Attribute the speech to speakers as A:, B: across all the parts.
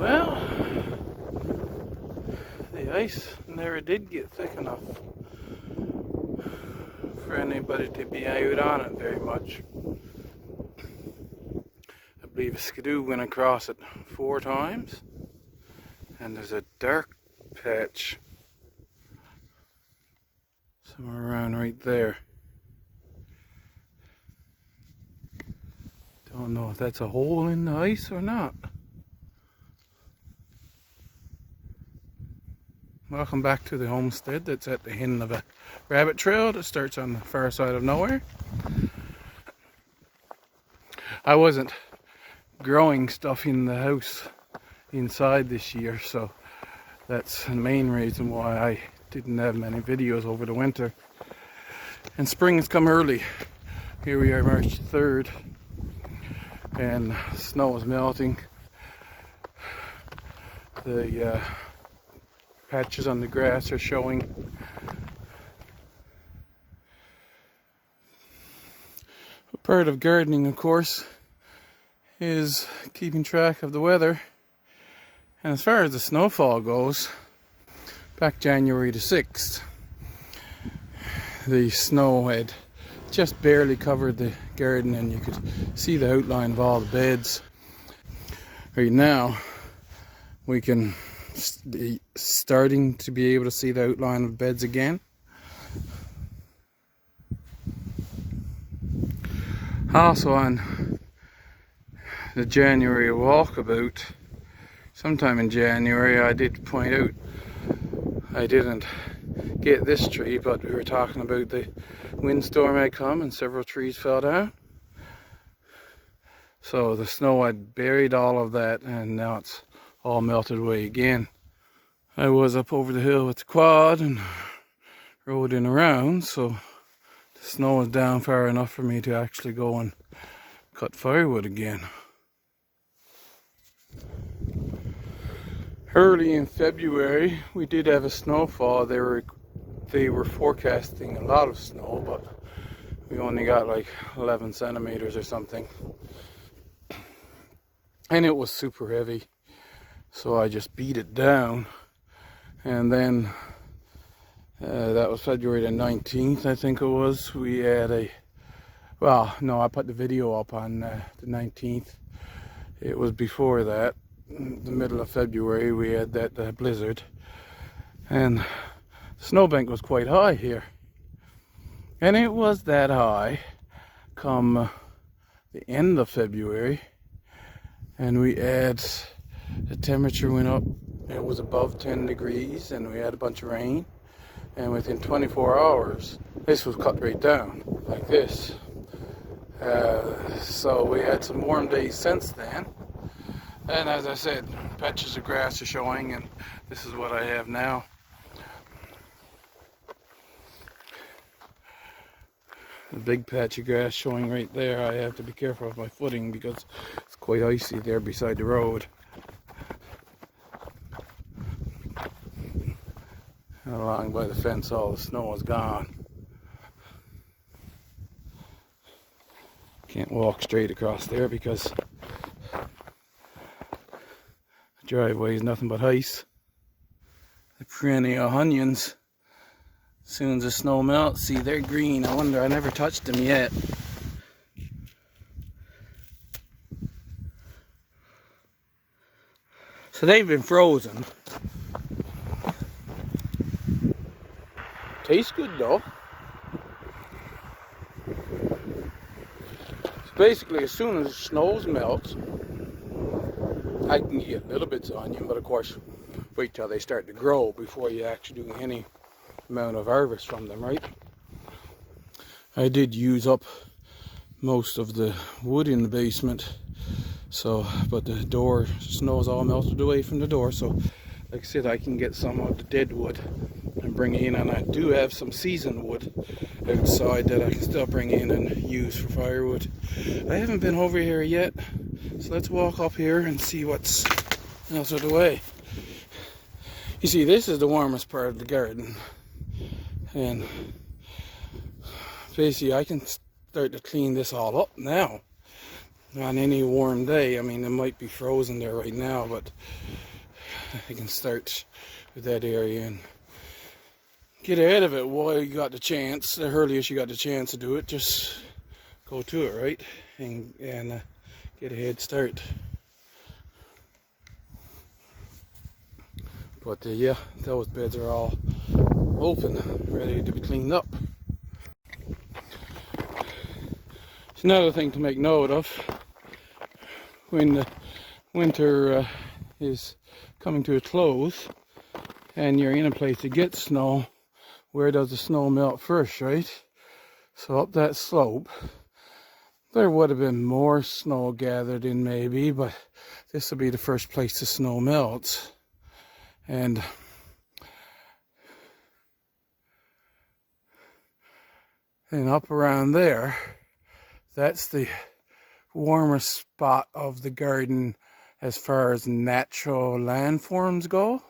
A: Well, the ice never did get thick enough for anybody to be out on it very much. I believe a skidoo went across it 4 times, and there's a dark patch somewhere around right there. Don't know if that's a hole in the ice or not. Welcome back to the homestead that's at the end of a rabbit trail that starts on the far side of nowhere. I wasn't growing stuff in the house inside this year, so that's the main reason why I didn't have many videos over the winter. And spring has come early. Here we are, March 3rd, and snow is melting. The patches on the grass are showing. A part of gardening, of course, is keeping track of the weather. And as far as the snowfall goes, back January the 6th, the snow had just barely covered the garden and you could see the outline of all the beds. Right now, we can starting to be able to see the outline of beds again. Also on the January walkabout, sometime in January, I did point out I didn't get this tree, but we were talking about the windstorm had come and several trees fell down. So the snow had buried all of that, and now it's all melted away again. I was up over the hill with the quad and rode in around, so the snow was down far enough for me to actually go and cut firewood again. Early in February, we did have a snowfall. They were forecasting a lot of snow, but we only got like 11 centimeters or something. And it was super heavy, so I just beat it down. And then that was February the 19th, I think it was. We had I put the video up on the 19th. It was before that, in the middle of February, we had that blizzard. And the snowbank was quite high here. And it was that high come the end of February. And we had, the temperature went up. It was above 10 degrees, and we had a bunch of rain. And within 24 hours, this was cut right down, like this. So we had some warm days since then. And as I said, patches of grass are showing, and this is what I have now. A big patch of grass showing right there. I have to be careful of my footing because it's quite icy there beside the road. Along by the fence, all the snow is gone. Can't walk straight across there because the driveway is nothing but ice. The perennial onions, as soon as the snow melts, see, they're green. I wonder, I never touched them yet. So they've been frozen. Tastes good though. So basically, as soon as the snows melt, I can get little bits of onion, but of course, wait till they start to grow before you actually do any amount of harvest from them, right? I did use up most of the wood in the basement, so, but the door, snow's all melted away from the door, so like I said, I can get some of the dead wood and bring in, and I do have some seasoned wood outside that I can still bring in and use for firewood. I haven't been over here yet, so let's walk up here and see what's else of the way. You see, this is the warmest part of the garden, and basically I can start to clean this all up now. on any warm day. I mean, it might be frozen there right now, but I can start with that area and get ahead of it while you got the chance. The earliest you got the chance to do it, just go to it, right? And get a head start. But yeah, those beds are all open, ready to be cleaned up. It's another thing to make note of when the winter is coming to a close and you're in a place to get snow. Where does the snow melt first, right? So up that slope, there would have been more snow gathered in maybe, but this will be the first place the snow melts. And then up around there, that's the warmest spot of the garden as far as natural landforms go,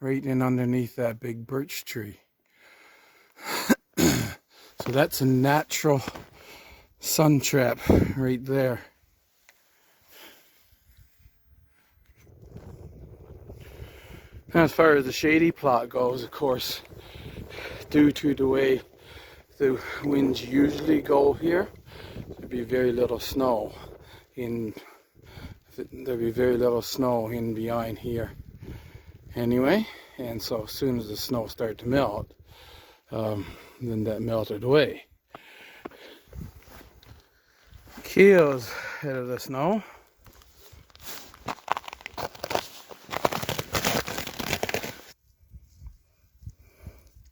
A: right in underneath that big birch tree. So that's a natural sun trap right there. Now, as far as the shady plot goes, of course, due to the way the winds usually go here, there'd be very little snow in behind here anyway. And so as soon as the snow started to melt, then that melted away. Keel's ahead of the snow.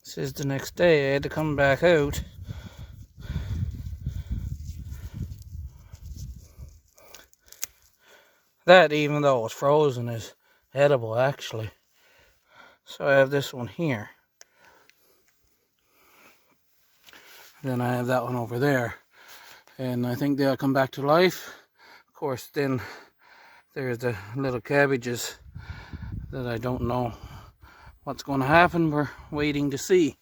A: This is the next day. I had to come back out. That, even though it's frozen, is edible actually. So I have this one here. Then I have that one over there. And I think they'll come back to life. Of course, then there's the little cabbages that I don't know what's going to happen. We're waiting to see.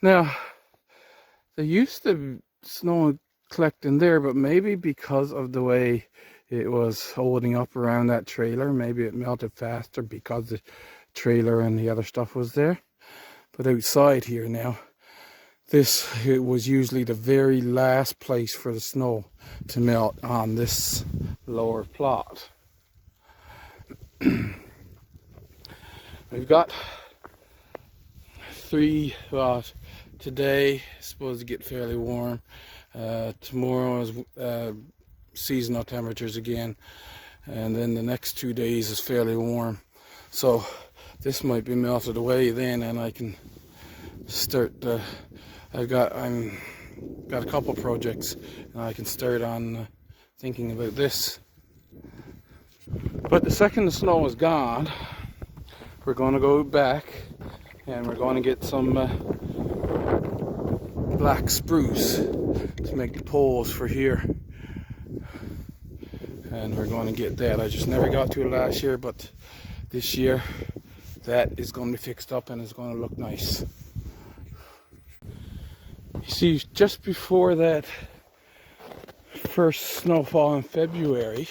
A: Now, there used to be snow collecting there, but maybe because of the way it was holding up around that trailer, maybe it melted faster because the trailer and the other stuff was there. But outside here now, it was usually the very last place for the snow to melt on this lower plot. We've got today is supposed to get fairly warm. Tomorrow is seasonal temperatures again, and then the next 2 days is fairly warm. So this might be melted away then, and I can start. I've got a couple projects, and I can start on thinking about this. But the second the snow is gone, we're going to go back and we're going to get some black spruce to make the poles for here. And we're going to get that. I just never got to it last year, but this year that is going to be fixed up and it's going to look nice. You see, just before that first snowfall in February,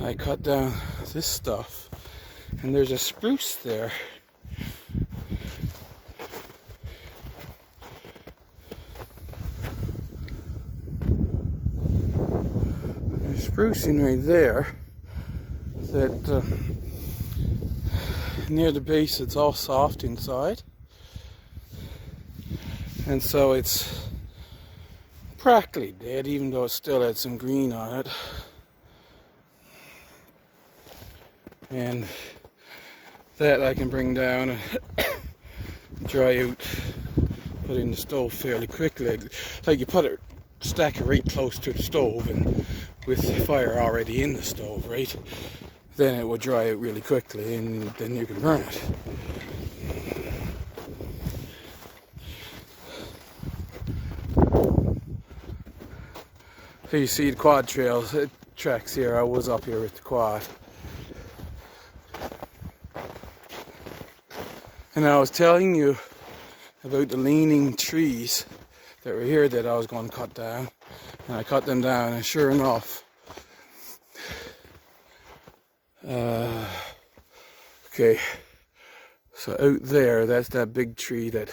A: I cut down this stuff, and there's a spruce there. There's sprucing right there that near the base it's all soft inside, and so it's practically dead, even though it still had some green on it. And that I can bring down and dry out, put in the stove fairly quickly. Like you put it, stack it right close to the stove, and with the fire already in the stove, right? Then it will dry out really quickly, and then you can burn it. So you see the quad trails, tracks here. I was up here with the quad. And I was telling you about the leaning trees that were here that I was going to cut down. And I cut them down, and sure enough, okay, so out there, that's that big tree that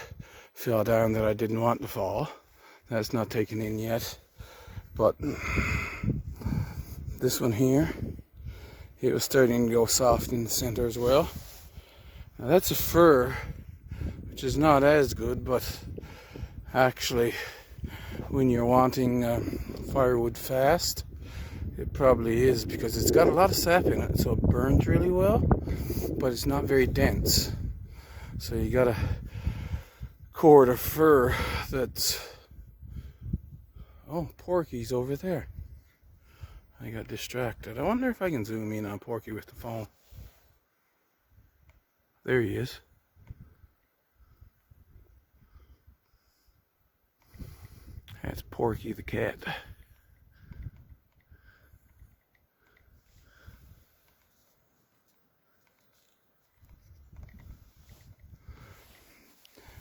A: fell down that I didn't want to fall. That's not taken in yet. But this one here, it was starting to go soft in the center as well. Now that's a fir, which is not as good, but actually when you're wanting firewood fast, it probably is, because it's got a lot of sap in it, so it burns really well, but it's not very dense. So you got a cord of fir that's, oh, Porky's over there. I got distracted. I wonder if I can zoom in on Porky with the phone. There he is. That's Porky the cat.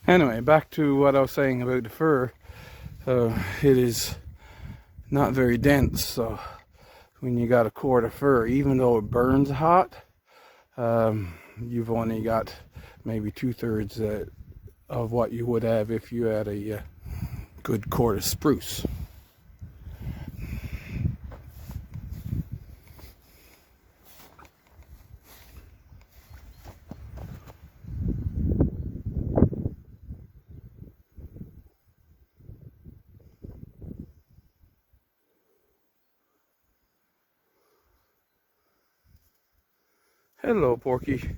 A: Anyway, back to what I was saying about the fir. It is not very dense, so when you got a cord of fir, even though it burns hot, you've only got maybe 2/3 of what you would have if you had a good cord of spruce. Hello, Porky.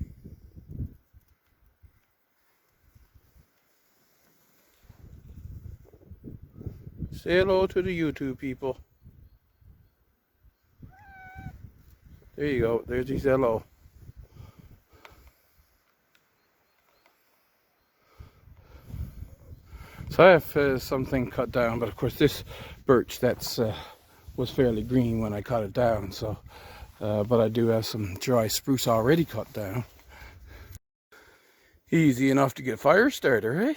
A: Say hello to the YouTube people. There you go. There's his hello. So I have something cut down, but of course this birch that's was fairly green when I cut it down. So, but I do have some dry spruce already cut down. Easy enough to get fire starter, eh?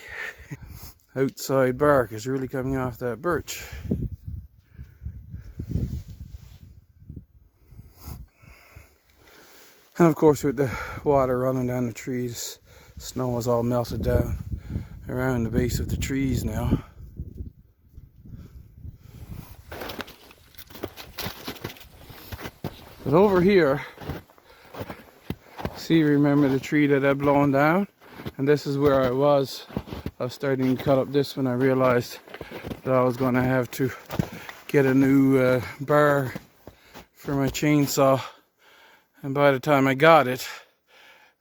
A: Outside bark is really coming off that birch. And of course, with the water running down the trees, snow is all melted down around the base of the trees now. But over here, see, remember the tree that had blown down? And this is where I was starting to cut up this when I realized that I was going to have to get a new bar for my chainsaw. And by the time I got it,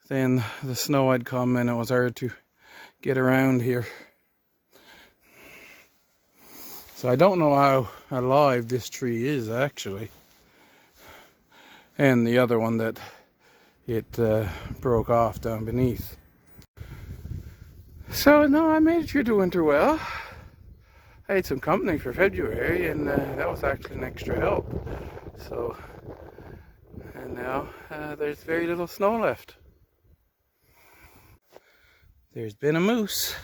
A: then the snow had come and it was hard to get around here. So I don't know how alive this tree is actually. And the other one that it broke off down beneath. So no, I made it through the winter well. I had some company for February, and that was actually an extra help. So, and now there's very little snow left. There's been a moose.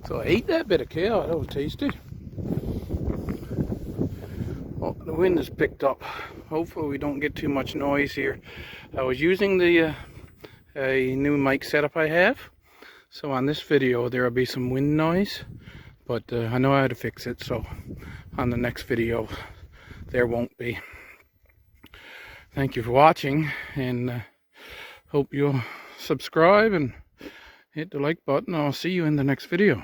A: So I ate that bit of kale. That was tasty. Oh, the wind has picked up. Hopefully we don't get too much noise here. I was using the a new mic setup I have. So on this video there will be some wind noise. But I know how to fix it. So on the next video there won't be. Thank you for watching. And hope you'll subscribe and hit the like button. I'll see you in the next video.